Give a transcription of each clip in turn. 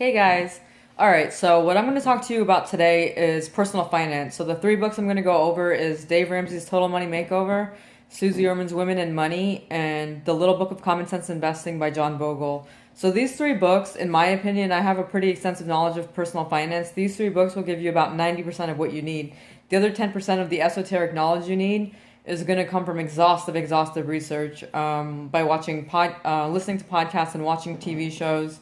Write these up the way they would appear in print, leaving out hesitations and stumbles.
Hey guys. All right, so what I'm going to talk to you about today is personal finance. So the three books I'm going to go over is Dave Ramsey's Total Money Makeover, SUZE Orman's Women and Money, and The Little Book of Common Sense Investing by John Bogle. So these three books, in my opinion, I have a pretty extensive knowledge of personal finance. These three books will give you about 90% of what you need. The other 10% of the esoteric knowledge you need is going to come from exhaustive research by listening to podcasts and watching TV shows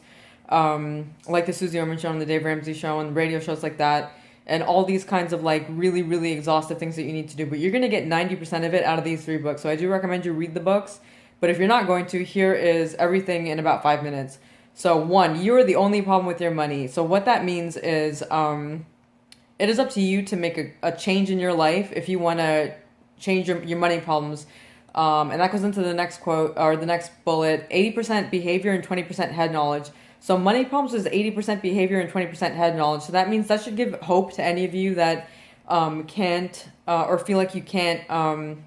like the SUZE Orman show and the Dave Ramsey show and radio shows like that, and all these kinds of like really, really exhaustive things that you need to do. But you're going to get 90% of it out of these three books. So I do recommend you read the books. But if you're not going to, here is everything in about 5 minutes. So one, you are the only problem with your money. So what that means is it is up to you to make a change in your life if you want to change your money problems. And that goes into the next quote or the next bullet: 80% behavior and 20% head knowledge. So money problems is 80% behavior and 20% head knowledge. So that means that should give hope to any of you that can't or feel like you can't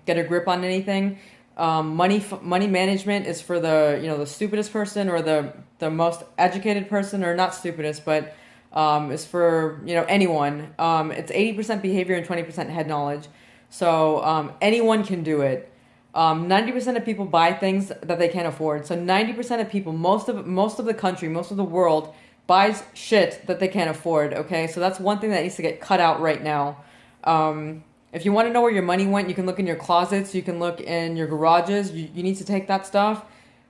get a grip on anything. Money management is for the stupidest person or the most educated person, or not stupidest, but is for anyone. It's 80% behavior and 20% head knowledge. So anyone can do it. 90% of people buy things that they can't afford. So 90% of people, most of the country, most of the world buys shit that they can't afford. Okay, so that's one thing that needs to get cut out right now. If you want to know where your money went, you can look in your closets, you can look in your garages. You need to take that stuff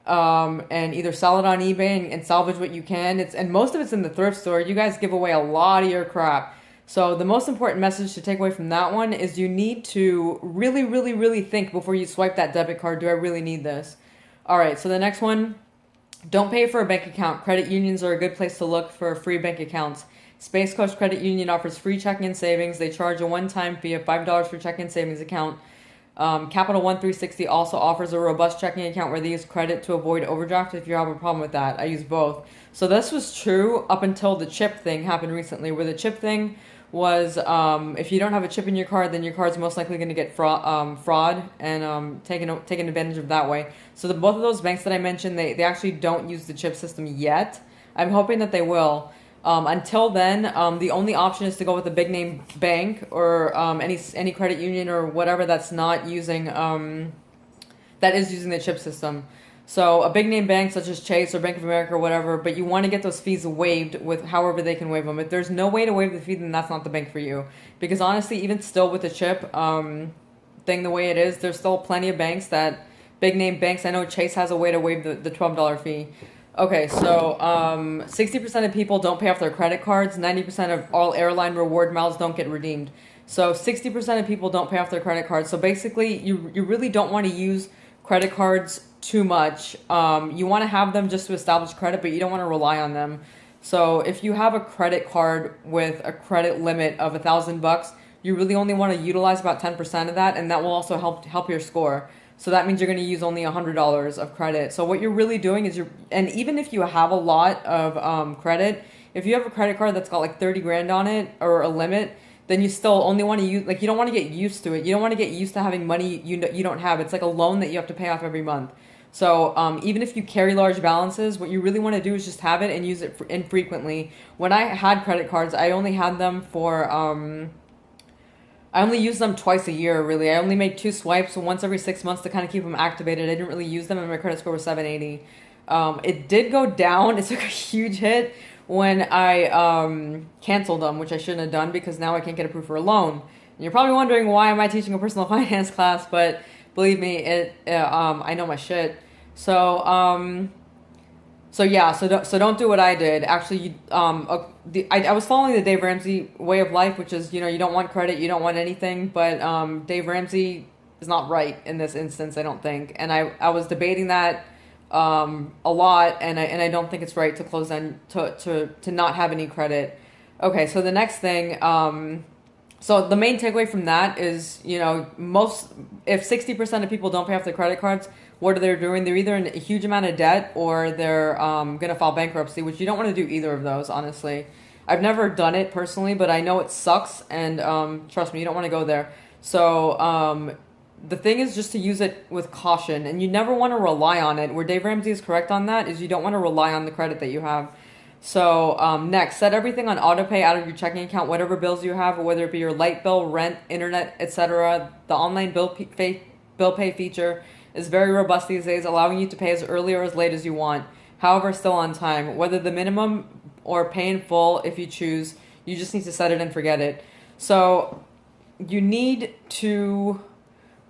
and either sell it on eBay and salvage what you can. And most of it's in the thrift store. You guys give away a lot of your crap. So the most important message to take away from that one is you need to really, really, really think before you swipe that debit card. Do I really need this? All right, so the next one, don't pay for a bank account. Credit unions are a good place to look for free bank accounts. Space Coast Credit Union offers free checking and savings. They charge a one-time fee of $5 for checking and savings account. Capital One 360 also offers a robust checking account where they use credit to avoid overdraft if you have a problem with that. I use both. So this was true up until the chip thing happened recently, where the chip thing was if you don't have a chip in your card, then your card's most likely going to get fraud and taken advantage of that way. So both of those banks that I mentioned, they actually don't use the chip system yet. I'm hoping that they will. Until then, the only option is to go with a big name bank or any credit union or whatever that's not using that is using the chip system. So a big name bank such as Chase or Bank of America or whatever, but you want to get those fees waived with however they can waive them. If there's no way to waive the fee, then that's not the bank for you. Because honestly, even still with the chip thing the way it is, there's still plenty of banks that, big name banks, I know Chase has a way to waive the $12 fee. Okay, so 60% of people don't pay off their credit cards. 90% of all airline reward miles don't get redeemed. So 60% of people don't pay off their credit cards. So basically, you really don't want to use credit cards too much. You want to have them just to establish credit, but you don't want to rely on them. So if you have a credit card with a credit limit of $1,000, you really only want to utilize about 10% of that, and that will also help your score. So that means you're going to use only $100 of credit. So what you're really doing is and even if you have a lot of credit, if you have a credit card that's got like 30 grand on it or a limit, then you still only want to use, like, you don't want to get used to it. You don't want to get used to having money you don't have. It's like a loan that you have to pay off every month. So even if you carry large balances, what you really want to do is just have it and use it infrequently. When I had credit cards, I only had them for I only used them twice a year, really. I only made 2 swipes, once every 6 months to kind of keep them activated. I didn't really use them, and my credit score was 780. It did go down. It took a huge hit when I canceled them, which I shouldn't have done because now I can't get approved for a loan. And you're probably wondering, why am I teaching a personal finance class? But believe me, I know my shit. So yeah, so don't do what I did. Actually, I was following the Dave Ramsey way of life, which is, you don't want credit, you don't want anything, but Dave Ramsey is not right in this instance, I don't think. And I was debating that a lot, and I don't think it's right to close down to not have any credit. Okay, so the next thing, so the main takeaway from that is, if 60% of people don't pay off their credit cards, what are they doing? They're either in a huge amount of debt or they're going to file bankruptcy, which you don't want to do either of those, honestly. I've never done it personally, but I know it sucks, and trust me, you don't want to go there. So the thing is just to use it with caution, and you never want to rely on it. Where Dave Ramsey is correct on that is you don't want to rely on the credit that you have. So next, set everything on auto pay out of your checking account, whatever bills you have, whether it be your light bill, rent, internet, etc. The online bill pay feature is very robust these days, allowing you to pay as early or as late as you want. However, still on time. Whether the minimum or pay in full, if you choose, you just need to set it and forget it. So you need to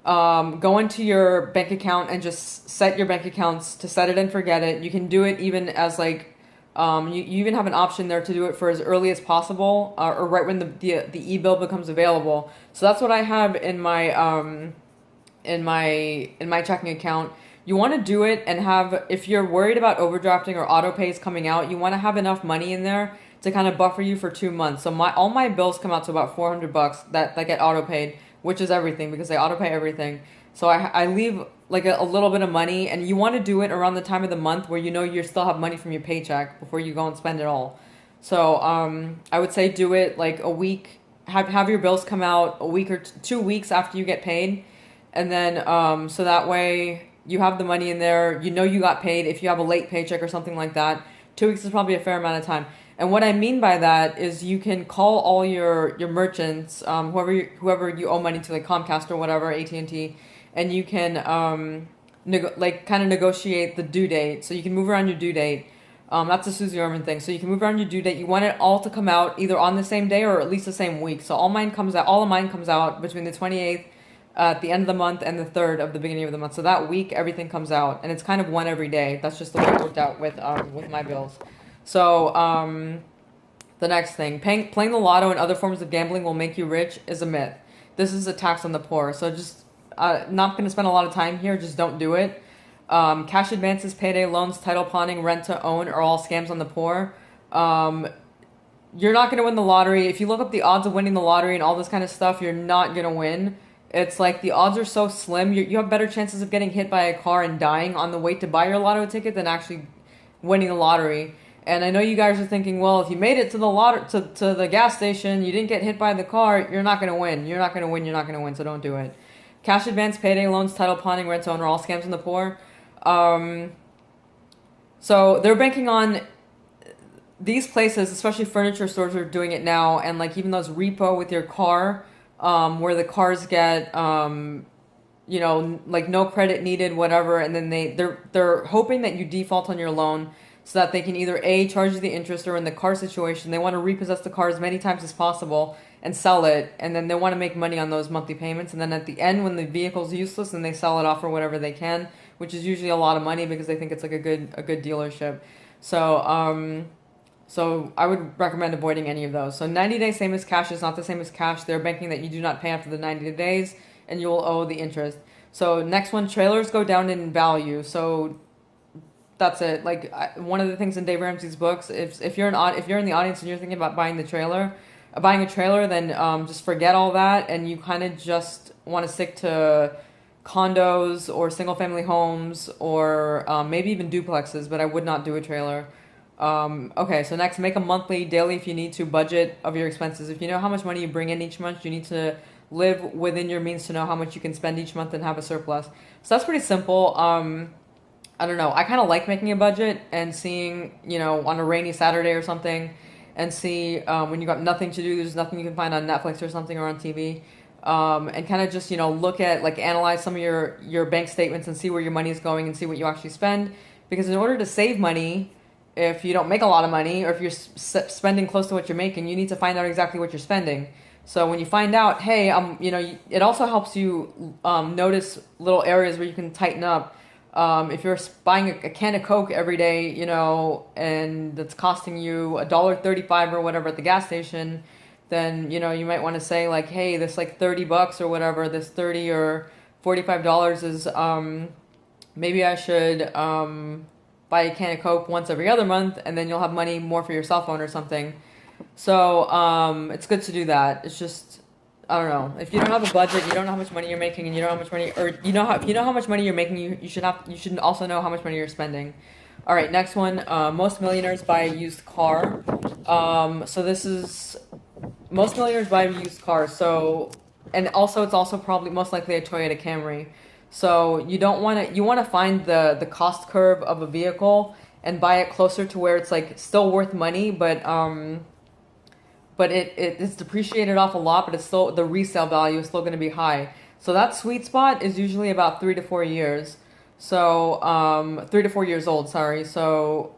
go into your bank account and just set your bank accounts to set it and forget it. You can do it even as like you even have an option there to do it for as early as possible, or right when the e-bill becomes available. So that's what I have in my checking account. You want to do it and have, if you're worried about overdrafting or auto pays coming out, you want to have enough money in there to kind of buffer you for 2 months. So all my bills come out to about $400 that get auto paid, which is everything because they auto pay everything. So I leave like a little bit of money, and you want to do it around the time of the month where you know you still have money from your paycheck before you go and spend it all. So I would say do it like a week, have your bills come out a week or 2 weeks after you get paid, and then so that way you have the money in there, you know you got paid. If you have a late paycheck or something like that, 2 weeks is probably a fair amount of time. And what I mean by that is you can call all your merchants, whoever you owe money to, like Comcast or whatever, AT&T, and you can kind of negotiate the due date. So you can move around your due date. That's a SUZE ORMAN thing. So you can move around your due date. You want it all to come out either on the same day or at least the same week. So all of mine comes out between the 28th at the end of the month and the 3rd of the beginning of the month. So that week everything comes out, and it's kind of one every day. That's just the way it worked out with my bills. So the next thing, playing the lotto and other forms of gambling will make you rich is a myth. This is a tax on the poor. So just not going to spend a lot of time here. Just don't do it. Cash advances, payday loans, title pawning, rent to own are all scams on the poor. You're not going to win the lottery. If you look up the odds of winning the lottery and all this kind of stuff, you're not going to win. It's like the odds are so slim. You have better chances of getting hit by a car and dying on the way to buy your lotto ticket than actually winning the lottery. And I know you guys are thinking, well, if you made it to the to the gas station, you didn't get hit by the car, you're not going to win. You're not going to win. You're not going to win. So don't do it. Cash advance, payday loans, title pawning, rent to own are all scams on the poor. So they're banking on these places, especially furniture stores, are doing it now, and like even those repo with your car, where the cars get, like no credit needed, whatever, and then they're hoping that you default on your loan so that they can either A, charge you the interest, or in the car situation, they want to repossess the car as many times as possible and sell it, and then they want to make money on those monthly payments, and then at the end when the vehicle's useless, then they sell it off for whatever they can, which is usually a lot of money because they think it's like a good dealership. So so I would recommend avoiding any of those. So 90 days same as cash is not the same as cash. They're banking that you do not pay after the 90 days and you will owe the interest. So next one, trailers go down in value. So that's it. Like one of the things in Dave Ramsey's books, if you're in the audience and you're thinking about buying a trailer, then just forget all that, and you kind of just want to stick to condos or single family homes or maybe even duplexes, but I would not do a trailer. Okay, so next, make a monthly, daily if you need to, budget of your expenses. If you know how much money you bring in each month, you need to live within your means to know how much you can spend each month and have a surplus. So that's pretty simple. I don't know. I kind of like making a budget and seeing, on a rainy Saturday or something, and see when you got nothing to do, there's nothing you can find on Netflix or something or on TV, and kind of just, look at, like, analyze some of your bank statements and see where your money is going and see what you actually spend. Because in order to save money, if you don't make a lot of money, or if you're spending close to what you're making, you need to find out exactly what you're spending. So when you find out, hey, it also helps you notice little areas where you can tighten up. If you're buying a can of Coke every day, and it's costing you $1.35 or whatever at the gas station, then, you might want to say, like, hey, this like $30 or whatever, this $30 or $45 is, maybe I should buy a can of Coke once every other month, and then you'll have money more for your cell phone or something. So it's good to do that. It's just, I don't know. If you don't have a budget, you don't know how much money you're making, and you don't know how much money, or if you know how much money you're making, you should also know how much money you're spending. All right, next one. Most millionaires buy a used car. So this is, most millionaires buy a used car. So, and also it's also probably most likely a Toyota Camry. So you want to find the cost curve of a vehicle and buy it closer to where it's like still worth money, but it's depreciated off a lot, but it's still, the resale value is still going to be high. So that sweet spot is usually about 3 to 4 years. So 3 to 4 years old, sorry. So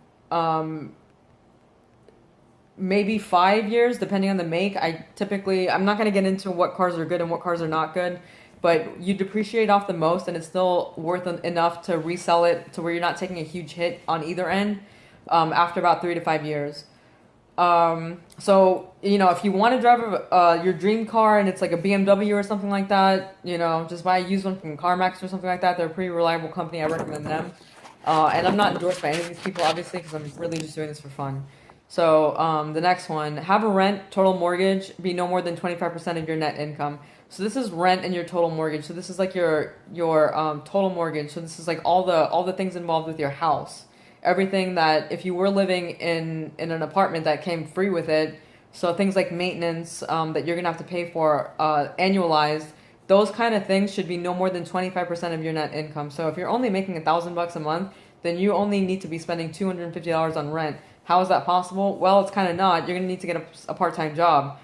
maybe 5 years, depending on the make. I'm not going to get into what cars are good and what cars are not good, but you depreciate off the most, and it's still worth enough to resell it to where you're not taking a huge hit on either end after about 3 to 5 years. So, if you want to drive your dream car and it's like a BMW or something like that, just buy a used one from CarMax or something like that. They're a pretty reliable company. I recommend them. And I'm not endorsed by any of these people, obviously, because I'm really just doing this for fun. So, the next one, have a rent, total mortgage, be no more than 25% of your net income. So this is rent and your total mortgage. So this is like your total mortgage. So this is like all the things involved with your house. Everything that if you were living in an apartment that came free with it, so things like maintenance that you're gonna have to pay for annualized, those kind of things should be no more than 25% of your net income. So if you're only making $1,000 a month, then you only need to be spending $250 on rent. How is that possible? Well, it's kind of not. You're gonna need to get a part-time job.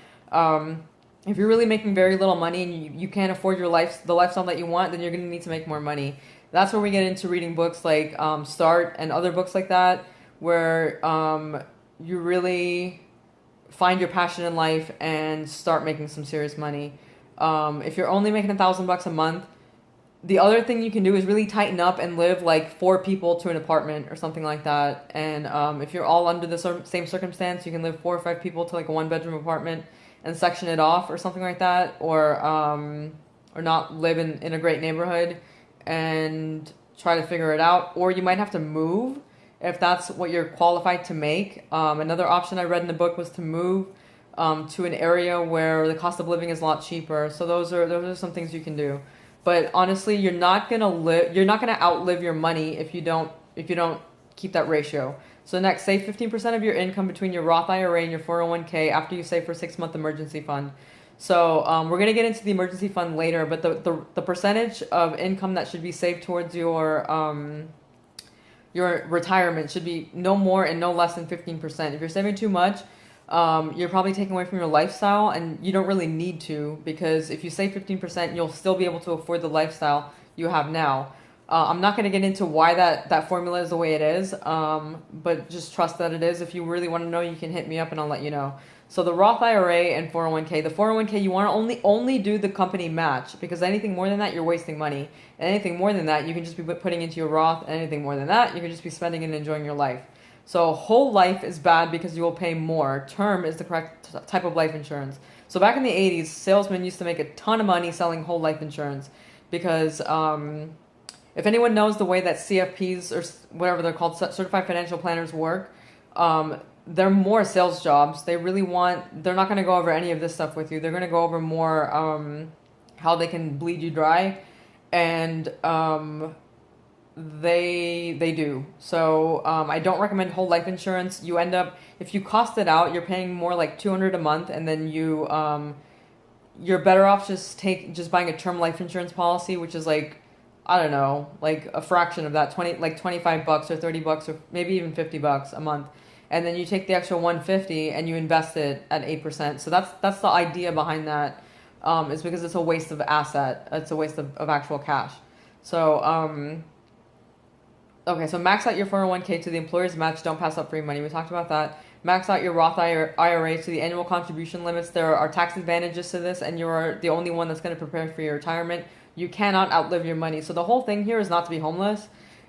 If you're really making very little money and you can't afford the lifestyle that you want, then you're gonna need to make more money. That's where we get into reading books like Start and other books like that, where you really find your passion in life and start making some serious money. If you're only making $1,000 a month, the other thing you can do is really tighten up and live like 4 people to an apartment or something like that. And if you're all under the same circumstance, you can live 4 or 5 people to like a 1-bedroom apartment and section it off or something like that, or not live in a great neighborhood and try to figure it out. Or you might have to move if that's what you're qualified to make. Another option I read in the book was to move to an area where the cost of living is a lot cheaper. So those are some things you can do. But honestly, you're not gonna outlive your money if you don't keep that ratio. So next, save 15% of your income between your Roth IRA and your 401k after you save for a 6-month emergency fund. So we're gonna get into the emergency fund later, but the percentage of income that should be saved towards your retirement should be no more and no less than 15%. If you're saving too much, you're probably taking away from your lifestyle, and you don't really need to, because if you save 15%, you'll still be able to afford the lifestyle you have now. I'm not going to get into why that formula is the way it is, but just trust that it is. If you really want to know, you can hit me up and I'll let you know. So the Roth IRA and 401k, the 401k, you want to only do the company match, because anything more than that, you're wasting money. And anything more than that, you can just be putting into your Roth, and anything more than that, you can just be spending and enjoying your life. So whole life is bad because you will pay more. Term is the correct type of life insurance. So back in the 80s, salesmen used to make a ton of money selling whole life insurance, because if anyone knows the way that CFPs, or whatever they're called, certified financial planners, work, they're more sales jobs. They're not going to go over any of this stuff with you. They're going to go over more how they can bleed you dry, and they do. So I don't recommend whole life insurance. You end up, if you cost it out, you're paying more like $200 a month, and then you're better off just buying a term life insurance policy, which is like, I don't know, like a fraction of that, $25 or $30 or maybe even $50 a month. And then you take the extra $150 and you invest it at 8%. So that's the idea behind that, is because it's a waste of asset. It's a waste of actual cash. So, okay, so max out your 401k to the employer's match. Don't pass up free money. We talked about that. Max out your Roth IRA to the annual contribution limits. There are tax advantages to this, and you're the only one that's going to prepare for your retirement. You cannot outlive your money. So the whole thing here is not to be homeless.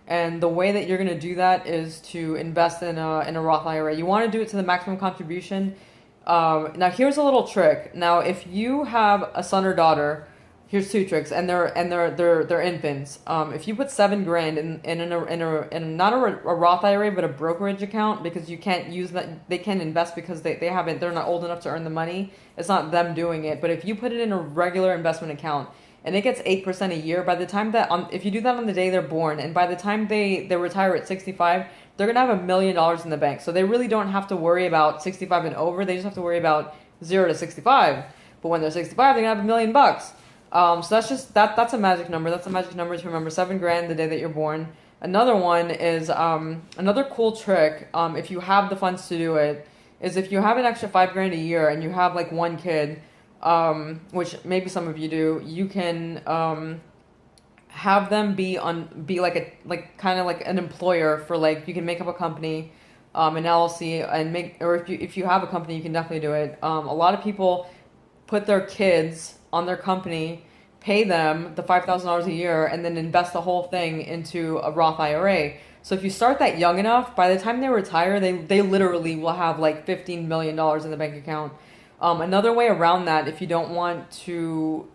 And the way that you're going to do that is to invest in a Roth IRA. You want to do it to the maximum contribution. Now, here's a little trick. Now, if you have a son or daughter, here's 2 tricks, and they're infants. If you put $7,000 in not a Roth IRA, but a brokerage account, because you can't use that, they can't invest because they're not old enough to earn the money. It's not them doing it. But if you put it in a regular investment account, and it gets 8% a year, by the time if you do that on the day they're born, and by the time they retire at 65, they're gonna have $1 million in the bank. So they really don't have to worry about 65 and over. They just have to worry about 0 to 65. But when they're 65, they're gonna have $1 million. So that's a magic number. That's a magic number to remember. $7,000 the day that you're born. Another one is another cool trick, if you have the funds to do it, is if you have an extra 5 grand a year and you have like one kid, which maybe some of you do, you can have them be like a like kind of like an employer for, like, you can make up a company, an LLC, and make, or if you have a company, you can definitely do it. A lot of people put their kids on their company, pay them the $5,000 a year, and then invest the whole thing into a Roth IRA. So if you start that young enough, by the time they retire, they literally will have like $15 million in the bank account. Another way around that, if you don't want to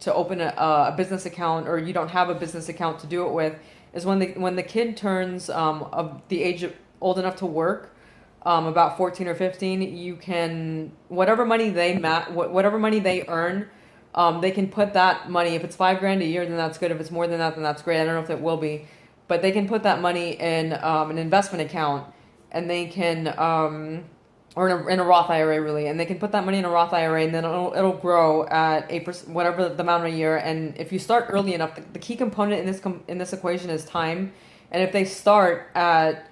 open a business account, or you don't have a business account to do it with, is when the kid turns of the age of, old enough to work, about 14 or 15, you can, whatever money they earn, they can put that money, if it's 5 grand a year, then that's good. If it's more than that, then that's great. I don't know if it will be, but they can put that money in an investment account, and they can, or in a Roth IRA, really, and they can put that money in a Roth IRA, and then it'll grow at 8%, whatever the amount a year. And if you start early enough, the key component in this equation is time. And if they start at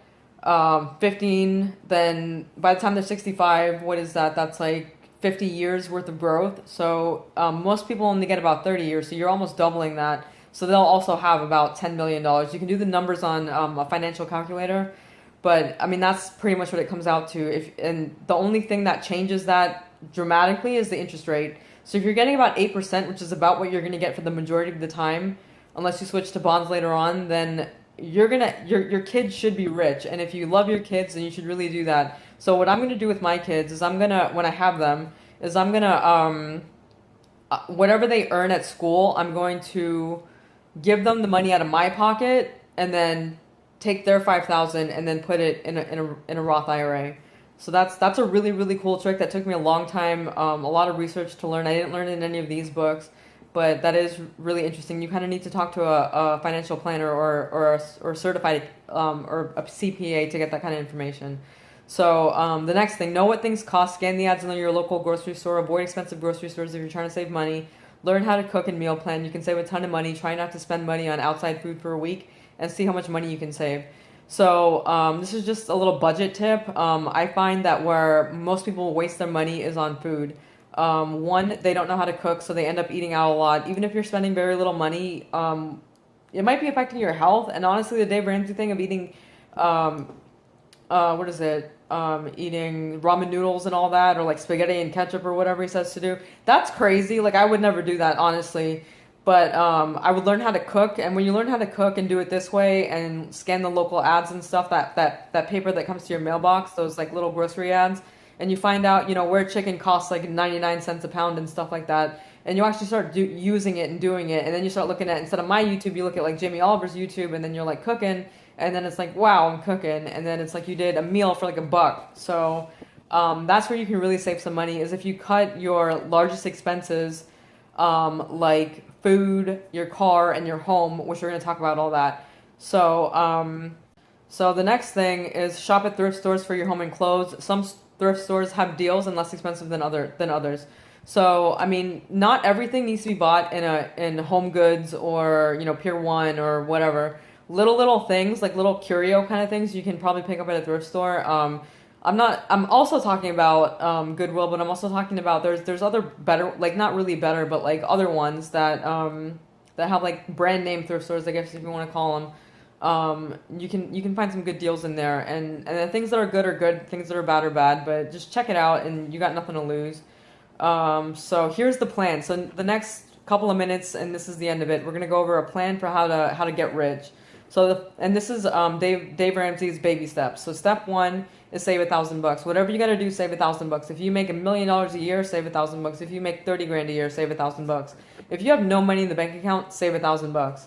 15, then by the time they're 65, what is that? That's like 50 years worth of growth. So most people only get about 30 years, so you're almost doubling that. So they'll also have about $10 million. You can do the numbers on a financial calculator, but I mean, that's pretty much what it comes out to. And the only thing that changes that dramatically is the interest rate. So if you're getting about 8%, which is about what you're going to get for the majority of the time, unless you switch to bonds later on, then your kids should be rich. And if you love your kids, then you should really do that. So what I'm going to do with my kids is when I have them, is I'm going to, whatever they earn at school, I'm going to give them the money out of my pocket, and then take their 5,000 and then put it in a Roth IRA. So that's a really, really cool trick that took me a long time, a lot of research to learn. I didn't learn it in any of these books, but that is really interesting. You kind of need to talk to a financial planner or a certified or a CPA to get that kind of information. So the next thing, know what things cost. Scan the ads in your local grocery store. Avoid expensive grocery stores if you're trying to save money. Learn how to cook and meal plan. You can save a ton of money. Try not to spend money on outside food for a week, and see how much money you can save. So this is just a little budget tip. I find that where most people waste their money is on food. One, they don't know how to cook, so they end up eating out a lot. Even if you're spending very little money, it might be affecting your health. And honestly, the Dave Ramsey thing of eating, what is it? Eating ramen noodles and all that, or like spaghetti and ketchup or whatever he says to do. That's crazy. Like, I would never do that, honestly. But I would learn how to cook, and when you learn how to cook and do it this way and scan the local ads and stuff, that paper that comes to your mailbox, those like little grocery ads, and you find out, where chicken costs like 99 cents a pound and stuff like that, and you actually start using it and doing it, and then you start looking at, instead of my YouTube, you look at like Jamie Oliver's YouTube, and then you're like cooking, and then it's like, wow, I'm cooking, and then it's like you did a meal for like $1. So that's where you can really save some money, is if you cut your largest expenses, like food, your car, and your home, which we're going to talk about all that. So so the next thing is shop at thrift stores for your home and clothes. Some thrift stores have deals and less expensive than others. So I mean, not everything needs to be bought in Home Goods or Pier 1 or whatever. Little things, like little curio kind of things, you can probably pick up at a thrift store. I'm also talking about Goodwill, but I'm also talking about there's other better, like not really better, but like other ones that have like brand name thrift stores, I guess, if you want to call them. You can find some good deals in there, and the things that are good, things that are bad, but just check it out, and you got nothing to lose. So here's the plan. So the next couple of minutes, and this is the end of it, we're gonna go over a plan for how to get rich. So this is Dave Ramsey's baby steps. So step 1 is save $1,000. Whatever you got to do, save $1,000. If you make $1 million a year, save $1,000. If you make 30 grand a year, save $1,000. If you have no money in the bank account, save $1,000.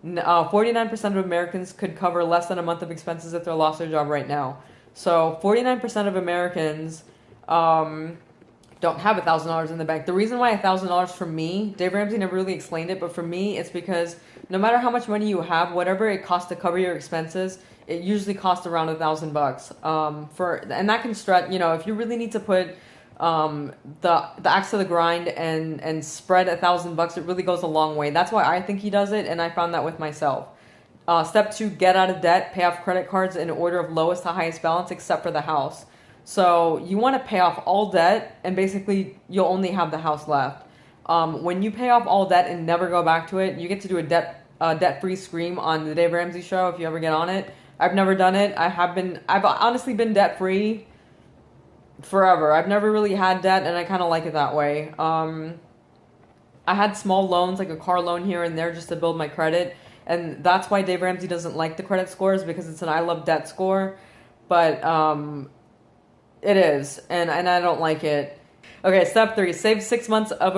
49% of Americans could cover less than a month of expenses if they lost their job right now. So 49% of Americans don't have $1,000 in the bank. The reason why $1,000 for me, Dave Ramsey never really explained it, but for me, it's because no matter how much money you have, whatever it costs to cover your expenses, it usually costs around $1,000. And that can stretch. If you really need to put the axe to the grind and spread $1,000, it really goes a long way. That's why I think he does it, and I found that with myself. Step 2, get out of debt. Pay off credit cards in order of lowest to highest balance, except for the house. So you want to pay off all debt, and basically you'll only have the house left. When you pay off all debt and never go back to it, you get to do a debt-free scream on the Dave Ramsey show if you ever get on it. I've never done it. I've honestly been debt-free forever. I've never really had debt, and I kind of like it that way. I had small loans, like a car loan here and there, just to build my credit. And that's why Dave Ramsey doesn't like the credit scores, because it's an I love debt score. But it is, and I don't like it. Okay, step 3, save 6 months of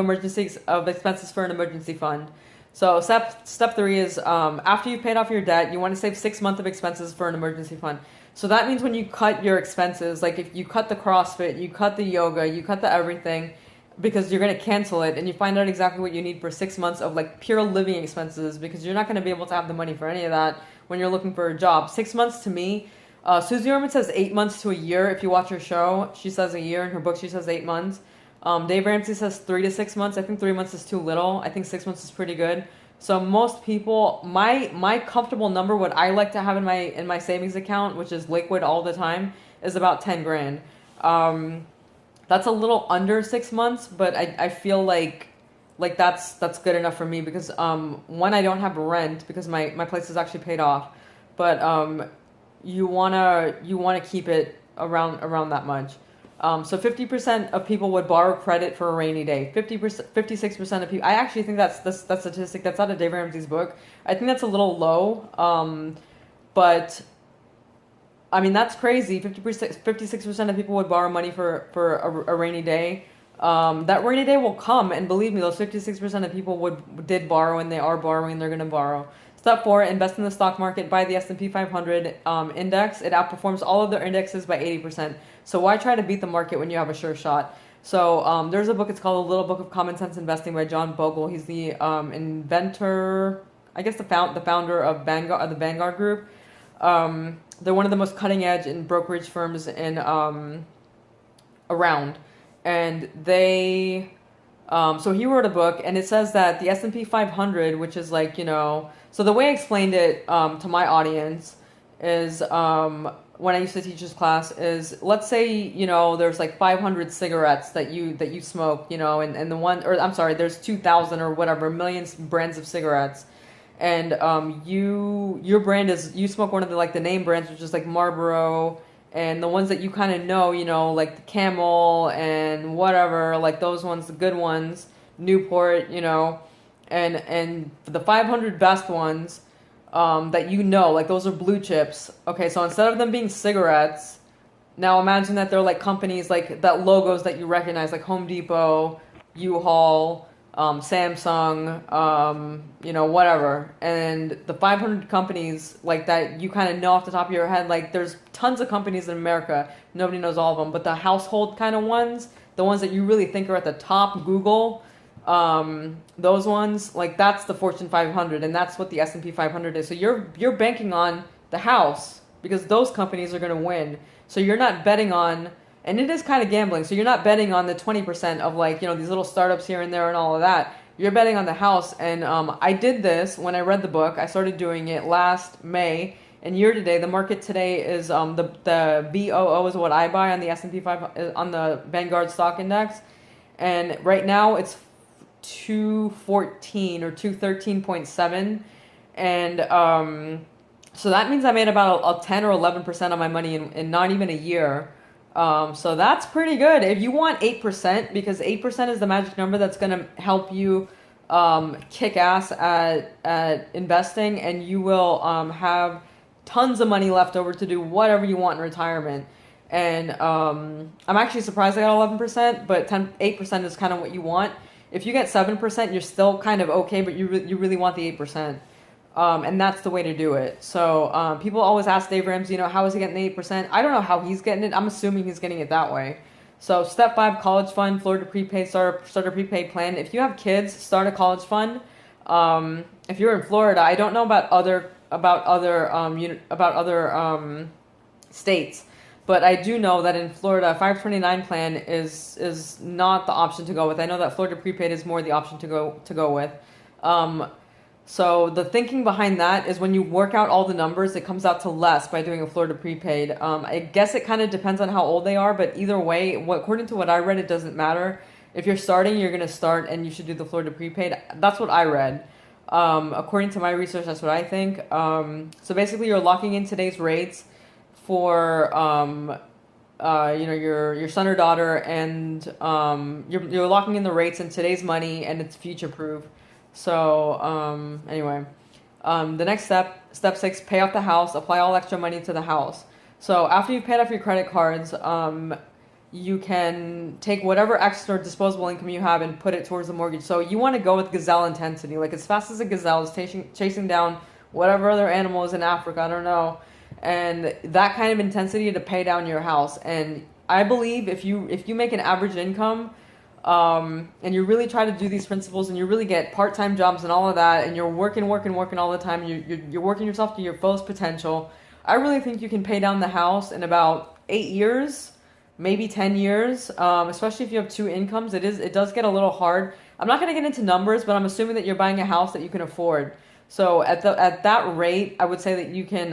expenses for an emergency fund. So step 3 is after you've paid off your debt, you want to save 6 months of expenses for an emergency fund. So that means when you cut your expenses, like if you cut the CrossFit, you cut the yoga, you cut the everything, because you're going to cancel it, and you find out exactly what you need for 6 months of like pure living expenses, because you're not going to be able to have the money for any of that when you're looking for a job. 6 months to me, SUZE Orman says 8 months to a year. If you watch her show, she says a year. In her book, she says 8 months. Dave Ramsey says 3 to 6 months. I think 3 months is too little. I think 6 months is pretty good. So most people, my comfortable number, what I like to have in my savings account, which is liquid all the time, is about 10 grand. That's a little under 6 months, but I feel like that's good enough for me, because one, I don't have rent because my place is actually paid off, but you wanna keep it around that much. So 50% of people would borrow credit for a rainy day. 56% of people. I actually think that's statistic. That's out of Dave Ramsey's book. I think that's a little low, but I mean, that's crazy. 56% of people would borrow money for a rainy day. That rainy day will come, and believe me, those 56% of people did borrow, and they are borrowing, and they're going to borrow. Step 4, invest in the stock market. Buy the S&P 500 index. It outperforms all other indexes by 80%. So why try to beat the market when you have a sure shot? So there's a book. It's called The Little Book of Common Sense Investing by John Bogle. He's the inventor, I guess the founder of the Vanguard Group. They're one of the most cutting edge in brokerage firms around, and they so he wrote a book, and it says that the S&P 500, which is like, so the way I explained it to my audience is when I used to teach this class is, let's say there's like 500 cigarettes that you smoke, and the one, or I'm sorry, there's 2,000 or whatever millions brands of cigarettes. And your brand is, you smoke one of the name brands, which is like Marlboro, and the ones that you kind of know, like the Camel and whatever, like those ones, the good ones, Newport, and the 500 best ones that like those are blue chips. Okay, so instead of them being cigarettes, now imagine that they're like companies like that, logos that you recognize, like Home Depot, U-Haul, Samsung, whatever. And the 500 companies like that, you kind of know off the top of your head, like there's tons of companies in America. Nobody knows all of them, but the household kind of ones, the ones that you really think are at the top, Google, those ones, like that's the Fortune 500, and that's what the S&P 500 is. So you're banking on the house, because those companies are going to win. So you're not betting on, and it is kind of gambling. So you're not betting on the 20% of these little startups here and there and all of that. You're betting on the house. And I did this when I read the book. I started doing it last May. And year to date, the market today is the BOO is what I buy on the S&P 500 on the Vanguard stock index. And right now it's 214 or 213.7. And so that means I made about a 10 or 11% of my money in not even a year. So that's pretty good. If you want 8%, because 8% is the magic number that's going to help you kick ass at investing, and you will have tons of money left over to do whatever you want in retirement. And I'm actually surprised I got 11%, but 8% is kind of what you want. If you get 7%, you're still kind of okay, but you really want the 8%. And that's the way to do it. So people always ask Dave Ramsey, how is he getting the 8%? I don't know how he's getting it. I'm assuming he's getting it that way. So step 5, college fund, Florida prepaid, start a prepaid plan. If you have kids, start a college fund. If you're in Florida, I don't know about other states, but I do know that in Florida, a 529 plan is not the option to go with. I know that Florida prepaid is more the option to go with. So the thinking behind that is when you work out all the numbers, it comes out to less by doing a Florida prepaid. I guess it kind of depends on how old they are, but either way, according to what I read, it doesn't matter. If you're starting, you're going to start and you should do the Florida prepaid. That's what I read. According to my research, that's what I think. So basically, you're locking in today's rates for your son or daughter, and you're locking in the rates in today's money, and it's future proof. So anyway, the next step 6, pay off the house, apply all extra money to the house. So after you've paid off your credit cards, you can take whatever extra disposable income you have and put it towards the mortgage. So you want to go with gazelle intensity, like as fast as a gazelle is chasing down whatever other animal is in Africa, I don't know, and that kind of intensity to pay down your house. And I believe if you make an average income, and you really try to do these principles, and you really get part-time jobs and all of that, and you're working all the time, you're working yourself to your fullest potential, I really think you can pay down the house in about 8 years, maybe 10 years, especially if you have 2 incomes. It does get a little hard. I'm not going to get into numbers, but I'm assuming that you're buying a house that you can afford. So at that rate, I would say that you can,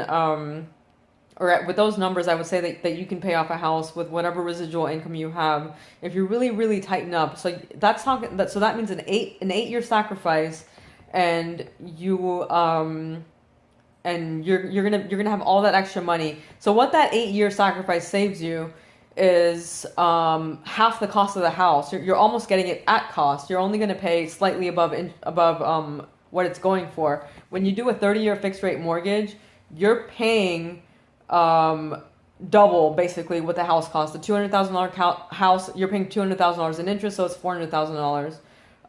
with those numbers, I would say that you can pay off a house with whatever residual income you have if you really, really tighten up. So so that means an 8-year sacrifice, and you're gonna have all that extra money. So what that 8-year sacrifice saves you is half the cost of the house. You're almost getting it at cost. You're only gonna pay slightly above what it's going for. When you do a 30-year fixed rate mortgage, you're paying double basically what the house costs. The $200,000 house, you're paying $200,000 in interest, so it's $400,000.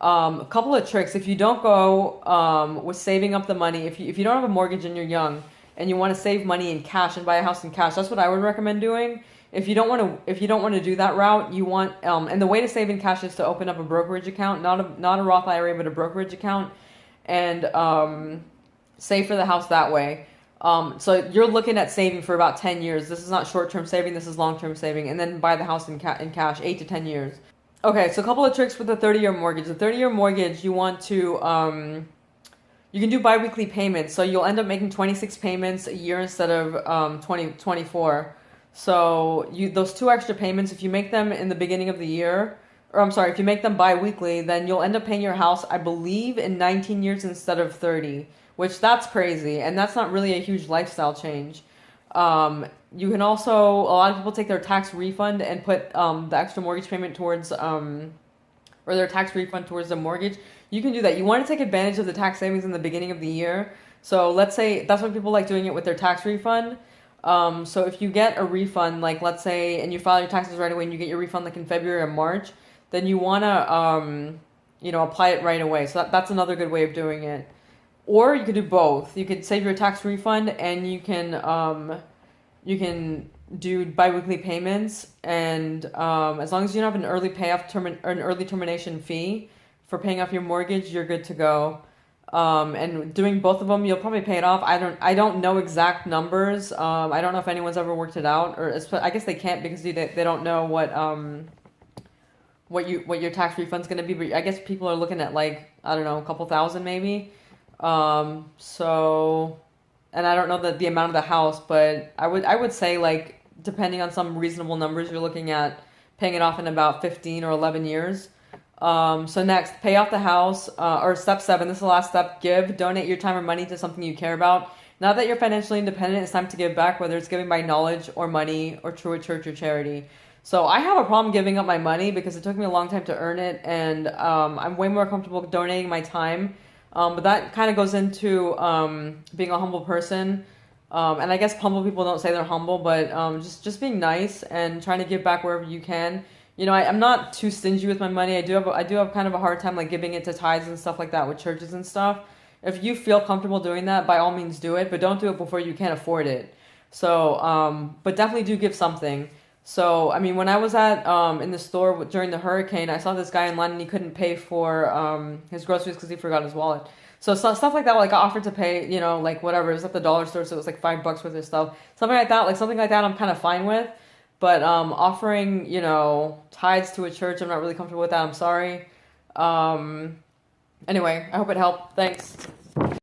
A couple of tricks: if you don't go with saving up the money, if you don't have a mortgage and you're young and you want to save money in cash and buy a house in cash, that's what I would recommend doing. If you don't want to do that route, you want and the way to save in cash is to open up a brokerage account, not a Roth IRA, but a brokerage account, and save for the house that way. So you're looking at saving for about 10 years. This is not short-term saving, this is long-term saving, and then buy the house in cash, 8 to 10 years. Okay, so a couple of tricks with the 30-year mortgage. The 30-year mortgage, you want to, you can do bi-weekly payments, so you'll end up making 26 payments a year instead of 24. So those 2 extra payments, if you make them in the beginning of the year, or I'm sorry, if you make them bi-weekly, then you'll end up paying your house, I believe, in 19 years instead of 30. Which that's crazy, and that's not really a huge lifestyle change. You can also, a lot of people take their tax refund and put the extra mortgage payment towards, or their tax refund towards the mortgage. You can do that. You want to take advantage of the tax savings in the beginning of the year. So let's say, that's why people like doing it with their tax refund. So if you get a refund, like let's say, and you file your taxes right away and you get your refund like in February or March, then you want to, apply it right away. So that's another good way of doing it. Or you could do both. You could save your tax refund, and you can do biweekly payments. And as long as you don't have an early payoff or an early termination fee for paying off your mortgage, you're good to go. And doing both of them, you'll probably pay it off. I don't know exact numbers. I don't know if anyone's ever worked it out, or I guess they can't because they don't know what your tax refund's gonna be. But I guess people are looking at like, I don't know, a couple thousand maybe. So, and I don't know the amount of the house, but I would say, like, depending on some reasonable numbers, you're looking at paying it off in about 15 or 11 years. So next, pay off the house, or step 7, this is the last step, donate your time or money to something you care about. Now that you're financially independent, it's time to give back, whether it's giving by knowledge or money or through a church or charity. So I have a problem giving up my money because it took me a long time to earn it, and I'm way more comfortable donating my time. But that kind of goes into being a humble person. And I guess humble people don't say they're humble, but just being nice and trying to give back wherever you can. I'm not too stingy with my money. I do have kind of a hard time like giving it to tithes and stuff like that with churches and stuff. If you feel comfortable doing that, by all means do it, but don't do it before you can't afford it. So, but definitely do give something. So, I mean, when I was in the store during the hurricane, I saw this guy in line and he couldn't pay for his groceries because he forgot his wallet. So stuff like that, like I offered to pay, like whatever, it was at the dollar store, so it was like $5 worth of stuff. Something like that I'm kind of fine with. But offering, tithes to a church, I'm not really comfortable with that. I'm sorry. Anyway, I hope it helped. Thanks.